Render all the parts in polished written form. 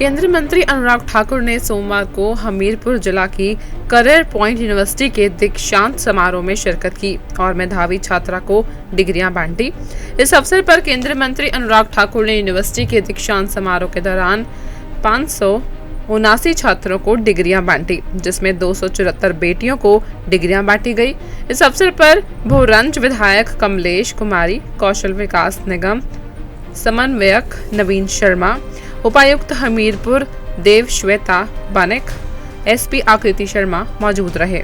केंद्रीय मंत्री अनुराग ठाकुर ने सोमवार को हमीरपुर जिला की करियर पॉइंट यूनिवर्सिटी के दीक्षांत समारोह में शिरकत की और मेधावी छात्रा को डिग्रियां बांटी। इस अवसर पर केंद्रीय मंत्री अनुराग ठाकुर ने यूनिवर्सिटी के दीक्षांत समारोह के दौरान 579 छात्रों को डिग्रियां बांटी, जिसमें 274 बेटियों को डिग्रियां बांटी गई। इस अवसर पर भोरंज विधायक कमलेश कुमारी, कौशल विकास निगम समन्वयक नवीन शर्मा, उपायुक्त हमीरपुर देव श्वेता बानिक, एसपी आकृति शर्मा मौजूद रहे।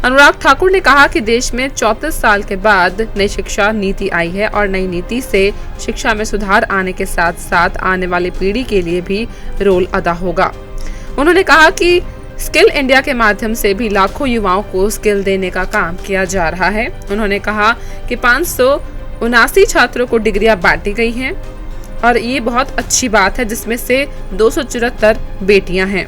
अनुराग ठाकुर ने कहा कि देश में 34 साल के बाद नई शिक्षा नीति आई है और नई नीति से शिक्षा में सुधार आने के साथ साथ आने वाली पीढ़ी के लिए भी रोल अदा होगा। उन्होंने कहा कि स्किल इंडिया के माध्यम से भी लाखों युवाओं को स्किल देने का काम किया जा रहा है। उन्होंने कहा कि 579 छात्रों को डिग्रियां बांटी गई हैं और ये बहुत अच्छी बात है, जिसमें से 274 बेटियां हैं।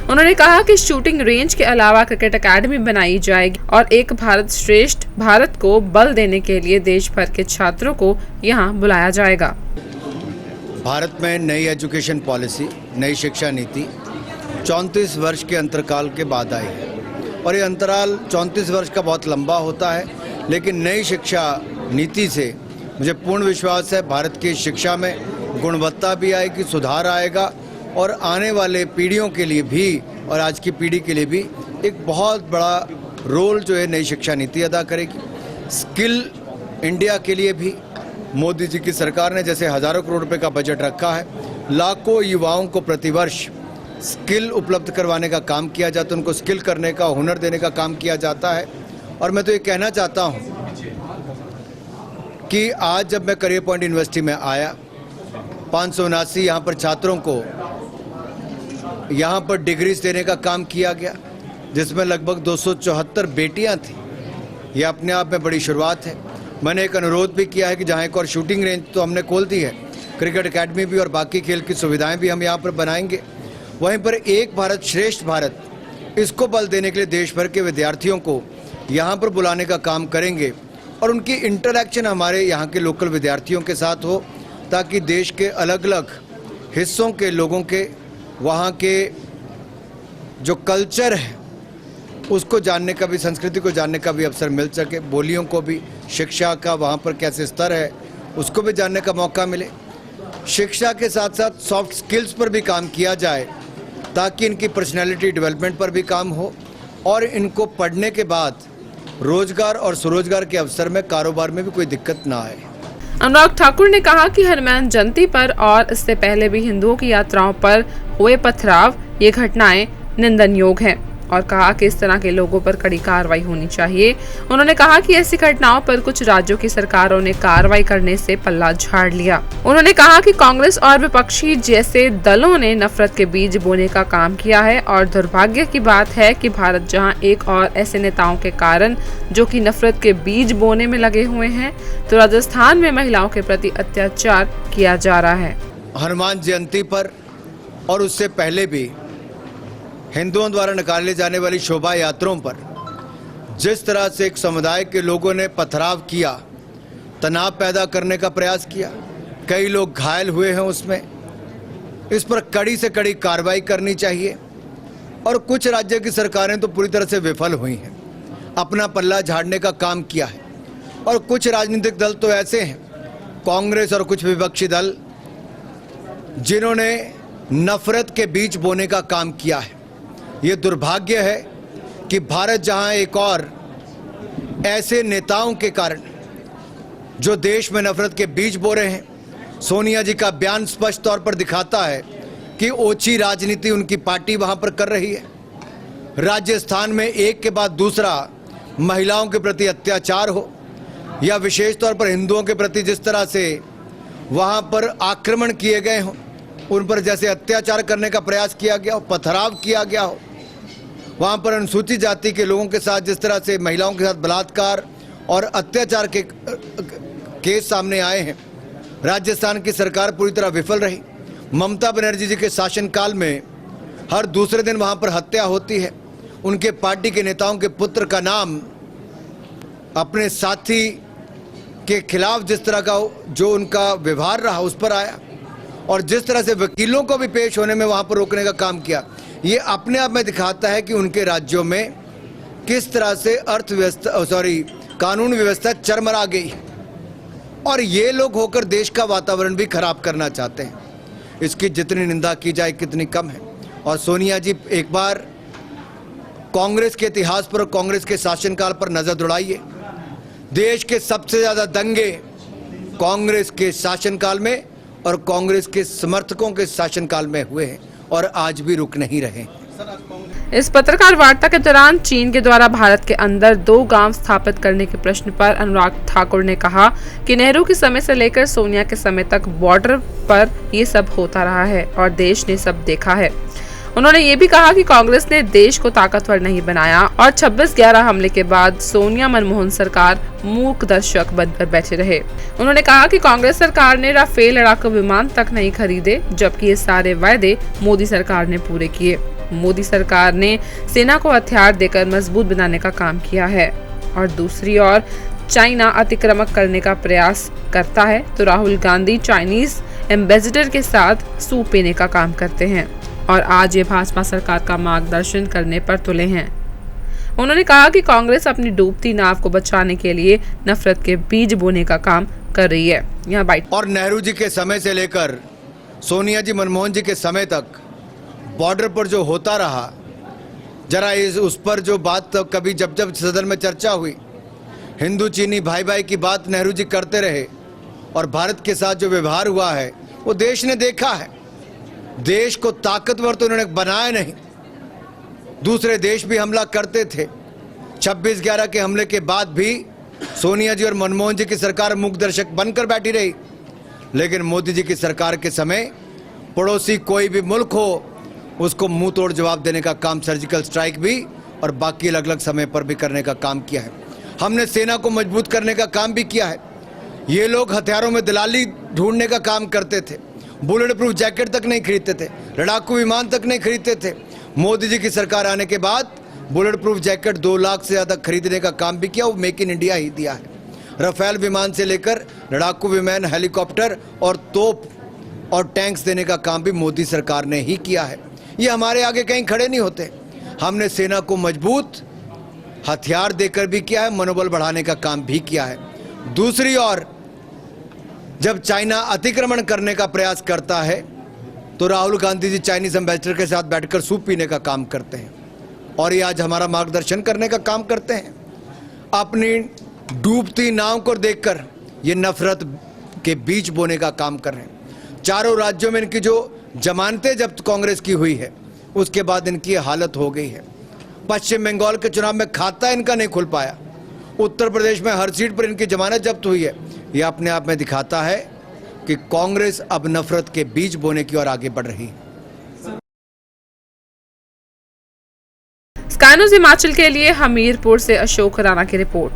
उन्होंने कहा कि शूटिंग रेंज के अलावा क्रिकेट एकेडमी बनाई जाएगी और एक भारत श्रेष्ठ भारत को बल देने के लिए देश भर के छात्रों को यहां बुलाया जाएगा। भारत में नई एजुकेशन पॉलिसी, नई शिक्षा नीति 34 वर्ष के अंतराल के बाद आई है और ये अंतराल 34 वर्ष का बहुत लंबा होता है, लेकिन नई शिक्षा नीति से मुझे पूर्ण विश्वास है भारत की शिक्षा में गुणवत्ता भी आएगी, सुधार आएगा और आने वाले पीढ़ियों के लिए भी और आज की पीढ़ी के लिए भी एक बहुत बड़ा रोल जो है नई शिक्षा नीति अदा करेगी। स्किल इंडिया के लिए भी मोदी जी की सरकार ने जैसे हज़ारों करोड़ रुपए का बजट रखा है, लाखों युवाओं को प्रतिवर्ष स्किल उपलब्ध करवाने का काम किया जाता है, उनको स्किल करने का, हुनर देने का काम किया जाता है। और मैं तो ये कहना चाहता हूँ कि आज जब मैं करियर पॉइंट यूनिवर्सिटी में आया, 579 यहाँ पर छात्रों को यहाँ पर डिग्रीज देने का काम किया गया, जिसमें लगभग 274 बेटियाँ थीं। यह अपने आप में बड़ी शुरुआत है। मैंने एक अनुरोध भी किया है कि जहाँ एक और शूटिंग रेंज तो हमने खोल दी है, क्रिकेट एकेडमी भी और बाकी खेल की सुविधाएं भी हम यहाँ पर बनाएंगे। वहीं पर एक भारत श्रेष्ठ भारत, इसको बल देने के लिए देश भर के विद्यार्थियों को यहाँ पर बुलाने का काम करेंगे और उनकी इंटरैक्शन हमारे यहाँ के लोकल विद्यार्थियों के साथ हो, ताकि देश के अलग अलग हिस्सों के लोगों के वहाँ के जो कल्चर है उसको जानने का भी, संस्कृति को जानने का भी अवसर मिल सके, बोलियों को भी, शिक्षा का वहाँ पर कैसे स्तर है उसको भी जानने का मौका मिले। शिक्षा के साथ साथ सॉफ्ट स्किल्स पर भी काम किया जाए ताकि इनकी पर्सनैलिटी डेवलपमेंट पर भी काम हो और इनको पढ़ने के बाद रोजगार और स्वरोजगार के अवसर में, कारोबार में भी कोई दिक्कत ना आए। अनुराग ठाकुर ने कहा कि हनुमान जयंती पर और इससे पहले भी हिंदुओं की यात्राओं पर हुए पथराव, ये घटनाएं निंदनीय हैं और कहा कि इस तरह के लोगों पर कड़ी कार्रवाई होनी चाहिए। उन्होंने कहा कि ऐसी घटनाओं पर कुछ राज्यों की सरकारों ने कार्रवाई करने से पल्ला झाड़ लिया। उन्होंने कहा कि कांग्रेस और विपक्षी जैसे दलों ने नफरत के बीज बोने का काम किया है और दुर्भाग्य की बात है कि भारत जहां एक और ऐसे नेताओं के कारण जो कि नफरत के बीज बोने में लगे हुए हैं, तो राजस्थान में महिलाओं के प्रति अत्याचार किया जा रहा है। हनुमान जयंती पर और उससे पहले भी हिंदुओं द्वारा निकाले जाने वाली शोभा यात्राओं पर जिस तरह से एक समुदाय के लोगों ने पथराव किया, तनाव पैदा करने का प्रयास किया, कई लोग घायल हुए हैं उसमें, इस पर कड़ी से कड़ी कार्रवाई करनी चाहिए। और कुछ राज्य की सरकारें तो पूरी तरह से विफल हुई हैं, अपना पल्ला झाड़ने का काम किया है। और कुछ राजनीतिक दल तो ऐसे हैं, कांग्रेस और कुछ विपक्षी दल, जिन्होंने नफरत के बीज बोने का काम किया है। ये दुर्भाग्य है कि भारत जहां एक और ऐसे नेताओं के कारण जो देश में नफरत के बीज बो रहे हैं, सोनिया जी का बयान स्पष्ट तौर पर दिखाता है कि ओछी राजनीति उनकी पार्टी वहां पर कर रही है। राजस्थान में एक के बाद दूसरा महिलाओं के प्रति अत्याचार हो या विशेष तौर पर हिंदुओं के प्रति जिस तरह से वहां पर आक्रमण किए गए हों, उन पर जैसे अत्याचार करने का प्रयास किया गया हो, पथराव किया गया हो, वहाँ पर अनुसूचित जाति के लोगों के साथ जिस तरह से महिलाओं के साथ बलात्कार और अत्याचार के केस सामने आए हैं, राजस्थान की सरकार पूरी तरह विफल रही। ममता बनर्जी जी के शासनकाल में हर दूसरे दिन वहाँ पर हत्या होती है। उनके पार्टी के नेताओं के पुत्र का नाम अपने साथी के खिलाफ जिस तरह का जो उनका व्यवहार रहा उस पर आया। और जिस तरह से वकीलों को भी पेश होने में वहां पर रोकने का काम किया, ये अपने आप में दिखाता है कि उनके राज्यों में किस तरह से कानून व्यवस्था चरमरा गई और ये लोग होकर देश का वातावरण भी खराब करना चाहते हैं। इसकी जितनी निंदा की जाए कितनी कम है। और सोनिया जी एक बार कांग्रेस के इतिहास पर और कांग्रेस के शासनकाल पर नजर दौड़ाइए। देश के सबसे ज्यादा दंगे कांग्रेस के शासनकाल में और कांग्रेस के समर्थकों के शासनकाल में हुए हैं और आज भी रुक नहीं रहे। इस पत्रकार वार्ता के दौरान चीन के द्वारा भारत के अंदर 2 गांव स्थापित करने के प्रश्न पर अनुराग ठाकुर ने कहा कि नेहरू के समय से लेकर सोनिया के समय तक बॉर्डर पर ये सब होता रहा है और देश ने सब देखा है। उन्होंने ये भी कहा कि कांग्रेस ने देश को ताकतवर नहीं बनाया और 26/11 हमले के बाद सोनिया मनमोहन सरकार मूक दर्शक बनकर बैठे रहे। उन्होंने कहा कि कांग्रेस सरकार ने राफेल लड़ाकू विमान तक नहीं खरीदे, जबकि ये सारे वायदे मोदी सरकार ने पूरे किए। मोदी सरकार ने सेना को हथियार देकर मजबूत बनाने का काम किया है और दूसरी ओर चाइना अतिक्रमण करने का प्रयास करता है तो राहुल गांधी चाइनीज एम्बेसडर के साथ सूप पीने का काम करते हैं और आज ये भाजपा सरकार का मार्गदर्शन करने पर तुले हैं। उन्होंने कहा कि कांग्रेस अपनी डूबती नाव को बचाने के लिए नफरत के बीज बोने का काम कर रही है। यहाँ बाइट। और नेहरू जी के समय से लेकर सोनिया जी मनमोहन जी के समय तक बॉर्डर पर जो होता रहा, जरा उस पर जो बात कभी जब जब सदन में चर्चा हुई, हिंदू चीनी भाई भाई की बात नेहरू जी करते रहे और भारत के साथ जो व्यवहार हुआ है वो देश ने देखा है। देश को ताकतवर तो उन्होंने बनाया नहीं, दूसरे देश भी हमला करते थे। 26/11 के हमले के बाद भी सोनिया जी और मनमोहन जी की सरकार मूक दर्शक बनकर बैठी रही, लेकिन मोदी जी की सरकार के समय पड़ोसी कोई भी मुल्क हो उसको मुंह तोड़ जवाब देने का काम सर्जिकल स्ट्राइक भी और बाकी अलग अलग समय पर भी करने का काम किया है। हमने सेना को मजबूत करने का काम भी किया है। ये लोग हथियारों में दलाली ढूंढने का काम करते थे, बुलेट प्रूफ जैकेट तक नहीं खरीदते थे, लड़ाकू विमान तक नहीं खरीदते थे। मोदी जी की सरकार आने के बाद बुलेट प्रूफ जैकेट 2 लाख से ज़्यादा खरीदने का काम भी किया, वो मेक इन इंडिया ही दिया है। राफेल विमान से लेकर लड़ाकू विमान, हेलीकॉप्टर और तोप और टैंक्स देने का काम भी मोदी सरकार ने ही किया है। ये हमारे आगे कहीं खड़े नहीं होते। हमने सेना को मजबूत हथियार देकर भी किया है, मनोबल बढ़ाने का काम भी किया है। दूसरी ओर जब चाइना अतिक्रमण करने का प्रयास करता है तो राहुल गांधी जी चाइनीज एम्बेसडर के साथ बैठकर सूप पीने का काम करते हैं और ये आज हमारा मार्गदर्शन करने का काम करते हैं। अपनी डूबती नाव को देखकर ये नफरत के बीज बोने का काम कर रहे हैं। चारों राज्यों में इनकी जो जमानतें जब्त कांग्रेस की हुई है उसके बाद इनकी हालत हो गई है। पश्चिम बंगाल के चुनाव में खाता इनका नहीं खुल पाया, उत्तर प्रदेश में हर सीट पर इनकी जमानत जब्त हुई है। यह अपने आप में दिखाता है कि कांग्रेस अब नफरत के बीज बोने की ओर आगे बढ़ रही है। स्काई न्यूज़ हिमाचल के लिए हमीरपुर से अशोक राणा की रिपोर्ट।